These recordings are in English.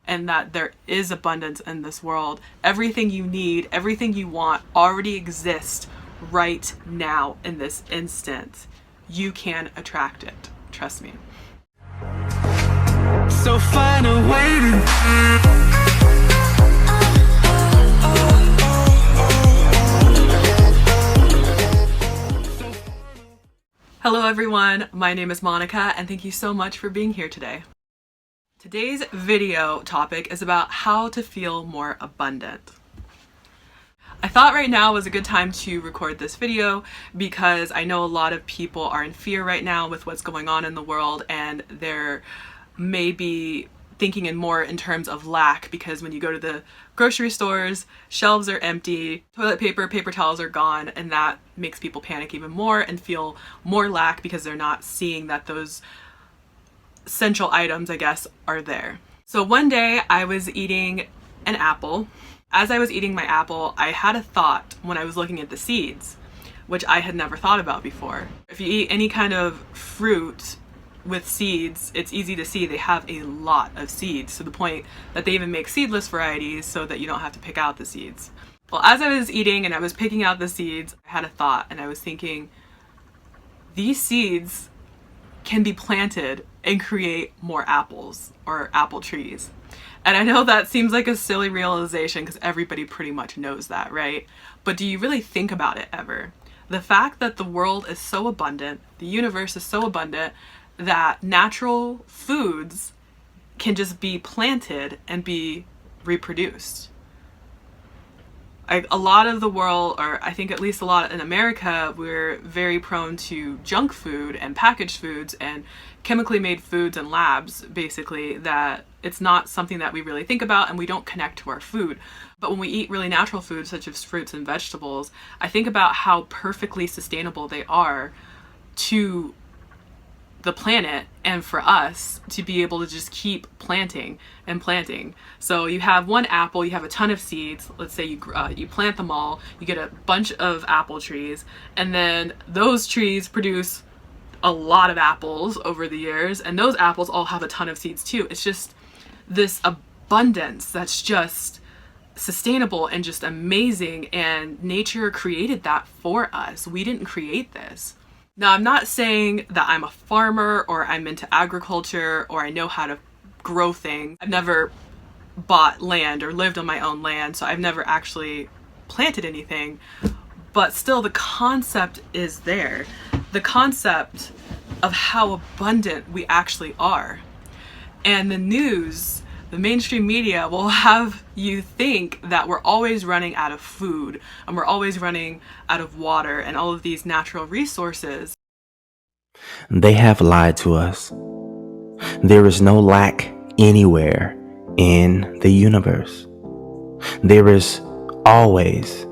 and that there is abundance in this world. Everything you need, everything you want already exists right now in this instant. You can attract it. Trust me. So find a way to... Hello everyone, my name is Monica and thank you so much for being here today. Today's video topic is about how to feel more abundant. I thought right now was a good time to record this video because I know a lot of people are in fear right now with what's going on in the world, and they're maybe thinking in terms of lack, because when you go to the grocery stores, shelves are empty, toilet paper, paper towels are gone, and that makes people panic even more and feel more lack because they're not seeing that those essential items, I guess, are there. So one day I was eating an apple. As I was eating my apple, I had a thought when I was looking at the seeds, which I had never thought about before. If you eat any kind of fruit with seeds, it's easy to see they have a lot of seeds, to the point that they even make seedless varieties so that you don't have to pick out the seeds. Well, as I was eating and I was picking out the seeds, I had a thought and I was thinking, these seeds can be planted and create more apples or apple trees. And I know that seems like a silly realization because everybody pretty much knows that, right? But do you really think about it ever? The fact that the world is so abundant, the universe is so abundant, that natural foods can just be planted and be reproduced. A lot of the world, or I think at least a lot in America, we're very prone to junk food and packaged foods and chemically made foods and labs, basically, that it's not something that we really think about and we don't connect to our food. But when we eat really natural foods such as fruits and vegetables, I think about how perfectly sustainable they are to the planet and for us to be able to just keep planting and planting. So you have one apple, you have a ton of seeds. Let's say you plant them all, you get a bunch of apple trees, and then those trees produce a lot of apples over the years, and those apples all have a ton of seeds too. It's just this abundance that's just sustainable and just amazing, and nature created that for us. We didn't create this. Now, I'm not saying that I'm a farmer or I'm into agriculture or I know how to grow things. I've never bought land or lived on my own land, so I've never actually planted anything. But still, the concept is there. The concept of how abundant we actually are. And the news, the mainstream media, will have you think that we're always running out of food and we're always running out of water and all of these natural resources. They have lied to us. There is no lack anywhere in the universe. There is always,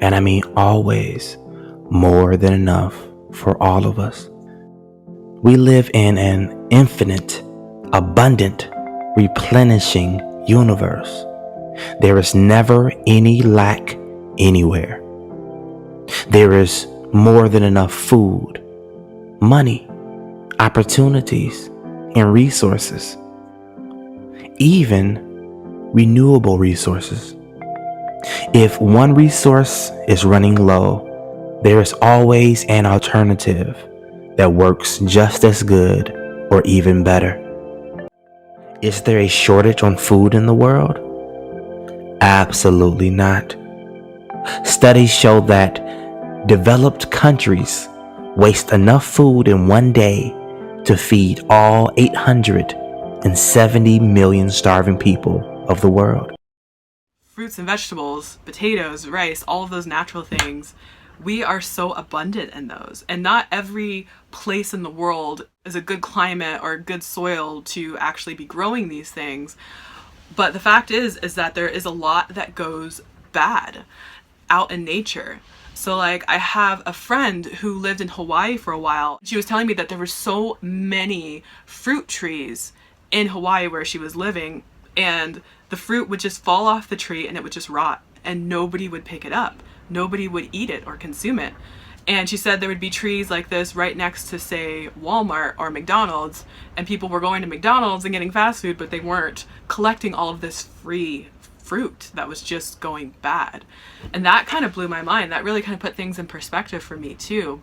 and I mean always, more than enough for all of us. We live in an infinite, abundant, replenishing universe. There is never any lack anywhere. There is more than enough food, money, opportunities, and resources. Even renewable resources. If one resource is running low, there is always an alternative that works just as good or even better. Is there a shortage on food in the world? Absolutely not. Studies show that developed countries waste enough food in one day to feed all 870 million starving people of the world. Fruits and vegetables, potatoes, rice, all of those natural things, we are so abundant in those. And not every place in the world is a good climate or good soil to actually be growing these things. But the fact is that there is a lot that goes bad out in nature. So like, I have a friend who lived in Hawaii for a while. She was telling me that there were so many fruit trees in Hawaii where she was living, and the fruit would just fall off the tree and it would just rot and nobody would pick it up. Nobody would eat it or consume it. And she said there would be trees like this right next to, say, Walmart or McDonald's, and people were going to McDonald's and getting fast food, but they weren't collecting all of this free fruit that was just going bad. And that kind of blew my mind. That really kind of put things in perspective for me too,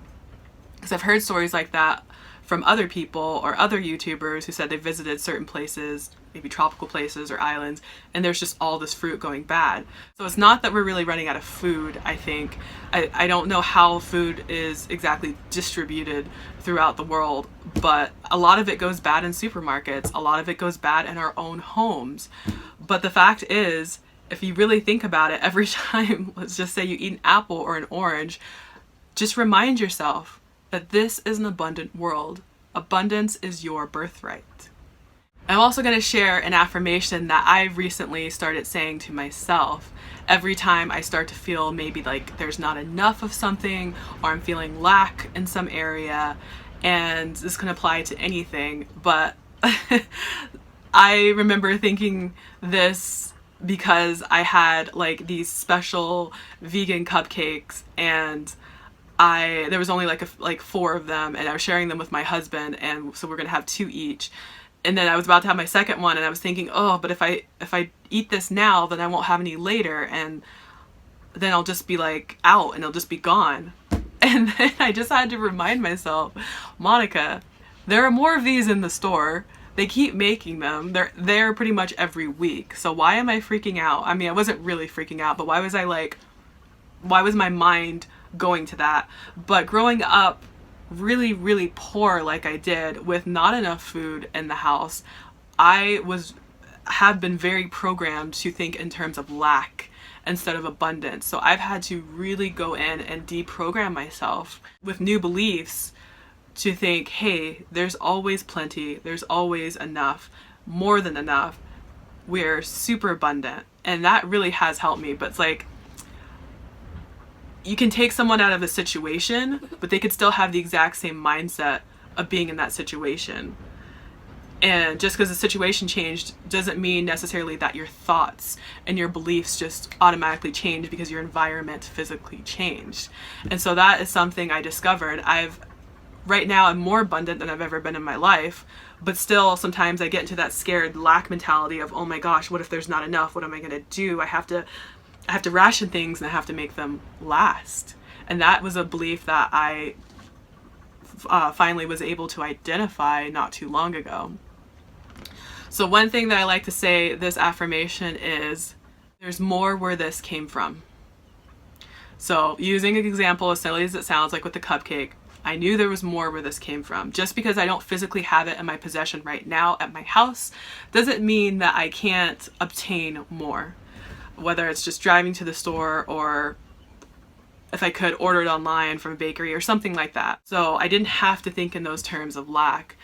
because I've heard stories like that from other people or other YouTubers who said they visited certain places, maybe tropical places or islands, and there's just all this fruit going bad. So it's not that we're really running out of food, I think. I don't know how food is exactly distributed throughout the world, but a lot of it goes bad in supermarkets. A lot of it goes bad in our own homes. But the fact is, if you really think about it, every time, let's just say you eat an apple or an orange, just remind yourself that this is an abundant world. Abundance is your birthright. I'm also going to share an affirmation that I've recently started saying to myself every time I start to feel maybe like there's not enough of something, or I'm feeling lack in some area. And this can apply to anything, but I remember thinking this because I had like these special vegan cupcakes, and there was only like 4 of them, and I was sharing them with my husband, and so we're gonna have 2 each. And then I was about to have my second one, and I was thinking, oh, but if I eat this now, then I won't have any later, and then I'll just be like out and it'll just be gone. And then I just had to remind myself, Monica, there are more of these in the store. They keep making them. They're there pretty much every week. So why am I freaking out? I mean, I wasn't really freaking out, but why was my mind going to that? But growing up really, really poor like I did, with not enough food in the house, I have been very programmed to think in terms of lack instead of abundance. So I've had to really go in and deprogram myself with new beliefs to think, hey, there's always plenty, there's always enough, more than enough. We're super abundant. And that really has helped me. But it's like, you can take someone out of a situation, but they could still have the exact same mindset of being in that situation. And just because the situation changed doesn't mean necessarily that your thoughts and your beliefs just automatically change because your environment physically changed. And so that is something I discovered. Right now I'm more abundant than I've ever been in my life, but still sometimes I get into that scared lack mentality of, oh my gosh, what if there's not enough? What am I going to do? I have to ration things, and I have to make them last. And that was a belief that I finally was able to identify not too long ago. So one thing that I like to say, this affirmation, is there's more where this came from. So using an example as silly as it sounds, like with the cupcake, I knew there was more where this came from. Just because I don't physically have it in my possession right now at my house doesn't mean that I can't obtain more. Whether it's just driving to the store, or if I could order it online from a bakery or something like that. So I didn't have to think in those terms of lack.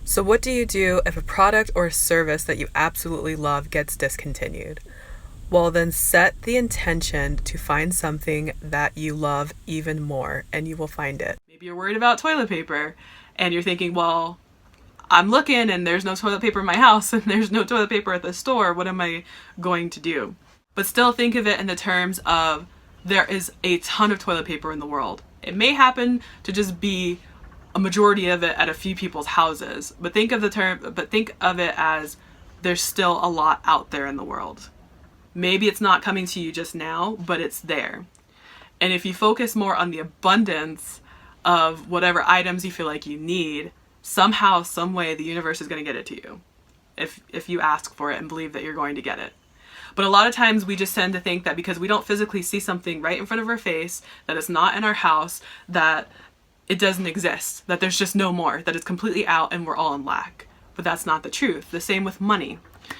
So what do you do if a product or a service that you absolutely love gets discontinued? Well, then set the intention to find something that you love even more, and you will find it. Maybe you're worried about toilet paper, and you're thinking, well, I'm looking and there's no toilet paper in my house, and there's no toilet paper at the store. What am I going to do? But still think of it in the terms of, there is a ton of toilet paper in the world. It may happen to just be a majority of it at a few people's houses, but think of it as there's still a lot out there in the world. Maybe it's not coming to you just now, but it's there. And if you focus more on the abundance of whatever items you feel like you need, somehow, some way, the universe is going to get it to you if you ask for it and believe that you're going to get it. But a lot of times we just tend to think that because we don't physically see something right in front of our face, that it's not in our house, that it doesn't exist, that there's just no more, that it's completely out and we're all in lack. But that's not the truth. The same with money.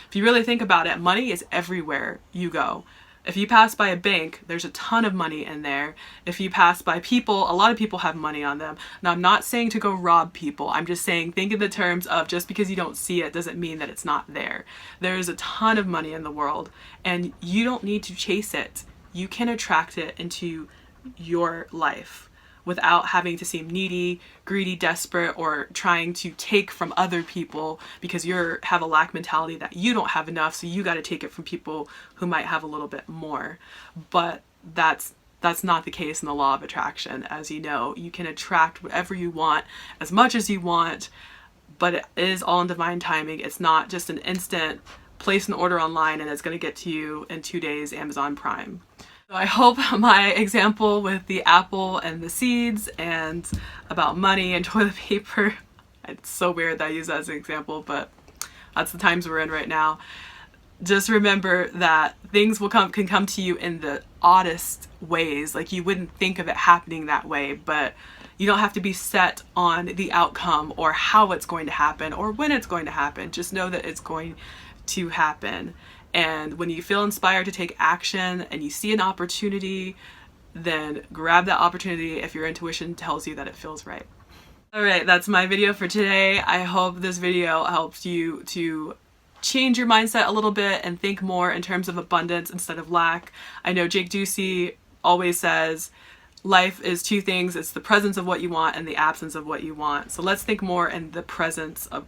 If you really think about it, money is everywhere you go. If you pass by a bank, there's a ton of money in there. If you pass by people, a lot of people have money on them. Now, I'm not saying to go rob people. I'm just saying think in the terms of, just because you don't see it doesn't mean that it's not there. There's a ton of money in the world, and you don't need to chase it. You can attract it into your life without having to seem needy, greedy, desperate, or trying to take from other people because you have a lack mentality that you don't have enough, so you got to take it from people who might have a little bit more. But that's that's not the case in the law of attraction. As you know, you can attract whatever you want as much as you want, but it is all in divine timing. It's not just an instant place an order online and it's going to get to you in 2 days, Amazon Prime. So I hope my example with the apple and the seeds and about money and toilet paper, it's so weird that I use that as an example, but that's the times we're in right now. Just remember that things can come to you in the oddest ways. Like, you wouldn't think of it happening that way, but you don't have to be set on the outcome or how it's going to happen or when it's going to happen. Just know that it's going to happen. And when you feel inspired to take action and you see an opportunity, then grab that opportunity if your intuition tells you that it feels right. All right, that's my video for today. I hope this video helps you to change your mindset a little bit and think more in terms of abundance instead of lack. I know Jake Ducey always says life is two things. It's the presence of what you want and the absence of what you want. So let's think more in the presence of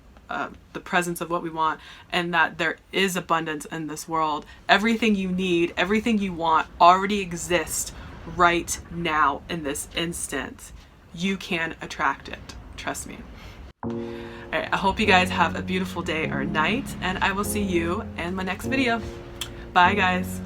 what we want, and that there is abundance in this world. Everything you need, everything you want already exists right now in this instant. You can attract it. Trust me. Alright, I hope you guys have a beautiful day or night, and I will see you in my next video. Bye guys.